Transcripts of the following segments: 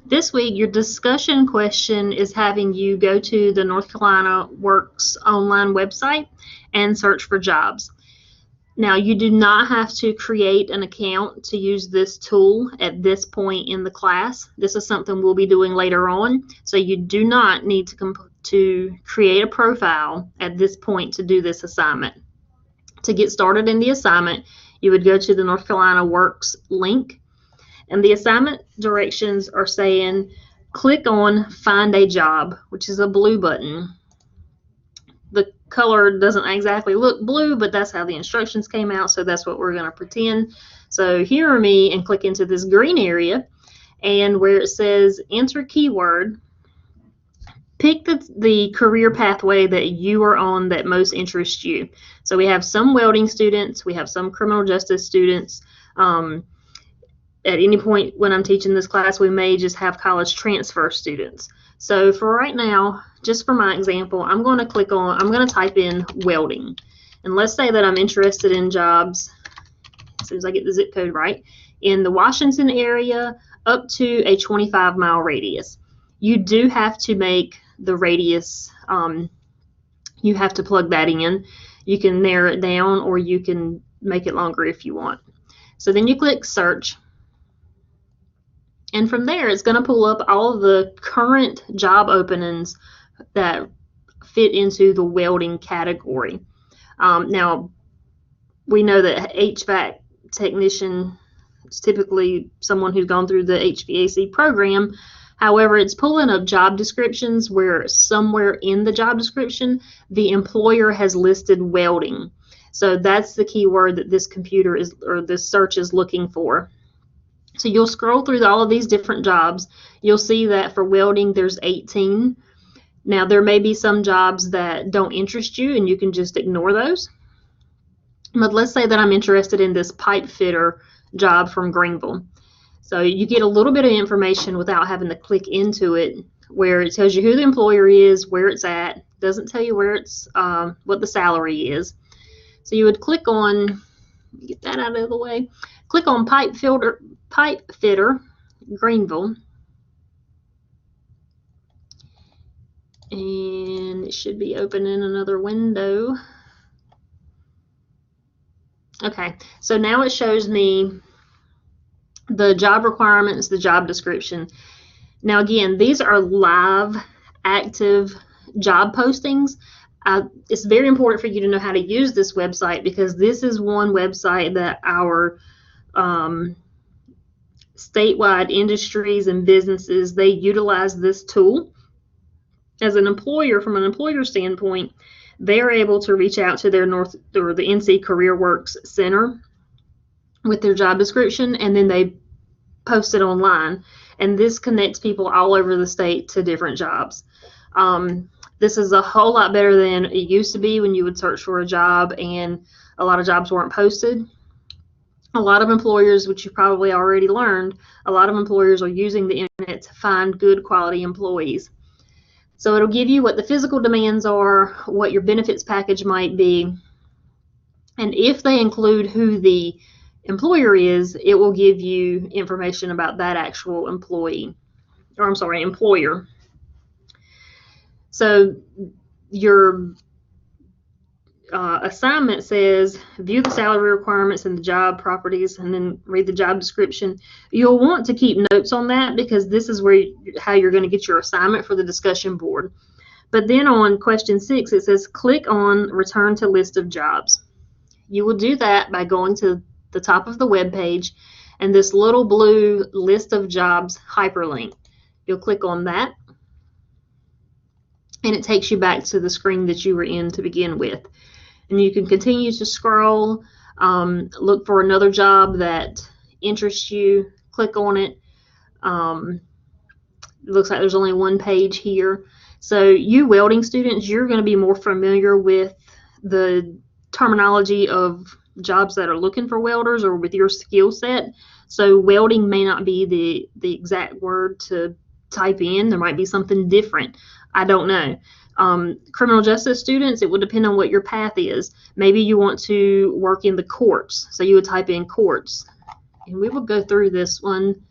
This week, your discussion question is having you go to the North Carolina Works online website and search for jobs. Now, you do not have to create an account to use this tool at this point in the class. This is something we'll be doing later on, so you do not need to create a profile at this point to do this assignment. To get started in the assignment, you would go to the North Carolina Works link, and the assignment directions are saying click on Find a Job, which is a blue button. The color doesn't exactly look blue, but that's how the instructions came out, so that's what we're going to pretend. So hear me and click into this green area, and where it says enter keyword, pick the career pathway that you are on that most interests you. So we have some welding students, we have some criminal justice students. At any point when I'm teaching this class, we may just have college transfer students. So for right now, just for my example, I'm going to type in welding. And let's say that I'm interested in jobs, as soon as I get the zip code right, in the Washington area up to a 25-mile radius. You do have to make the radius, you have to plug that in. You can narrow it down or you can make it longer if you want. So then you click search. And from there, it's going to pull up all of the current job openings that fit into the welding category. Now, we know that HVAC technician is typically someone who's gone through the HVAC program. However, it's pulling up job descriptions where somewhere in the job description, the employer has listed welding. So that's the keyword that this computer is, or this search is looking for. So you'll scroll through all of these different jobs. You'll see that for welding, there's 18. Now, there may be some jobs that don't interest you, and you can just ignore those. But let's say that I'm interested in this pipe fitter job from Greenville. So you get a little bit of information without having to click into it, where it tells you who the employer is, where it's at, doesn't tell you where it's, what the salary is. So you would click on, get that out of the way, click on pipe fitter, Greenville, and it should be open in another window. Okay, so now it shows me the job requirements, the job description. Now again, these are live, active job postings. It's very important for you to know how to use this website, because this is one website that our statewide industries and businesses, they utilize this tool. As an employer, from an employer standpoint, they're able to reach out to their the NC Career Works Center with their job description, and then they post it online. And this connects people all over the state to different jobs. This is a whole lot better than it used to be when you would search for a job and a lot of jobs weren't posted. A lot of employers, which you probably already learned, a lot of employers are using the internet to find good quality employees. So it'll give you what the physical demands are, what your benefits package might be, and if they include who the employer is, it will give you information about that actual employer. So your assignment says view the salary requirements and the job properties, and then read the job description. You'll want to keep notes on that, because this is how you're going to get your assignment for the discussion board. But then on question 6, it says click on return to list of jobs. You will do that by going to the top of the web page and this little blue list of jobs hyperlink. You'll click on that, and it takes you back to the screen that you were in to begin with. And you can continue to scroll, look for another job that interests you, click on it. It looks like there's only one page here. So you welding students, you're going to be more familiar with the terminology of jobs that are looking for welders, or with your skill set. So welding may not be the exact word to type in. There might be something different. I don't know. Criminal justice students, it would depend on what your path is. Maybe you want to work in the courts, so you would type in courts. And we will go through this one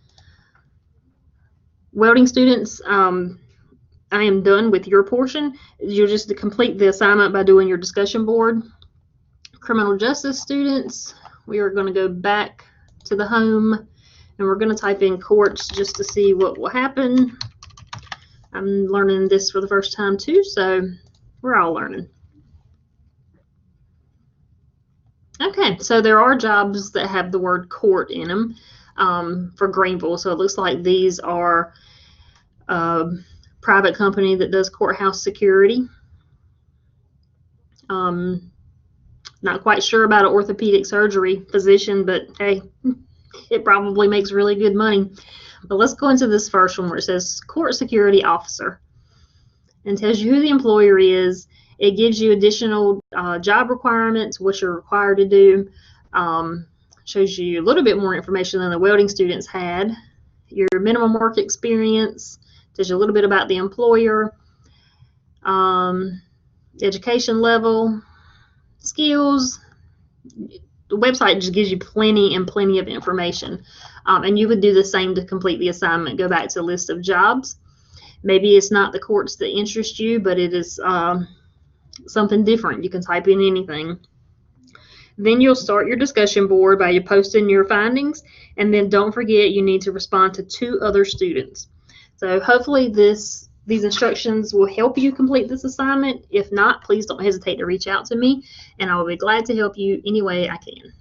Welding students, I am done with your portion. You're just to complete the assignment by doing your discussion board. Criminal justice students, we are going to go back to the home and we're going to type in courts just to see what will happen. I'm learning this for the first time too, so we're all learning. Okay, so there are jobs that have the word court in them for Greenville. So it looks like these are a private company that does courthouse security. Not quite sure about an orthopedic surgery physician, but hey, it probably makes really good money. But let's go into this first one where it says court security officer and tells you who the employer is. It gives you additional job requirements, what you're required to do. Shows you a little bit more information than the welding students had. Your minimum work experience, tells you a little bit about the employer, education level, skills. The website just gives you plenty of information. And you would do the same to complete the assignment. Go back to a list of jobs. Maybe it's not the courts that interest you, but it is something different. You can type in anything. Then you'll start your discussion board by posting your findings, and then don't forget you need to respond to 2 other students. So hopefully these instructions will help you complete this assignment. If not, please don't hesitate to reach out to me, and I will be glad to help you any way I can.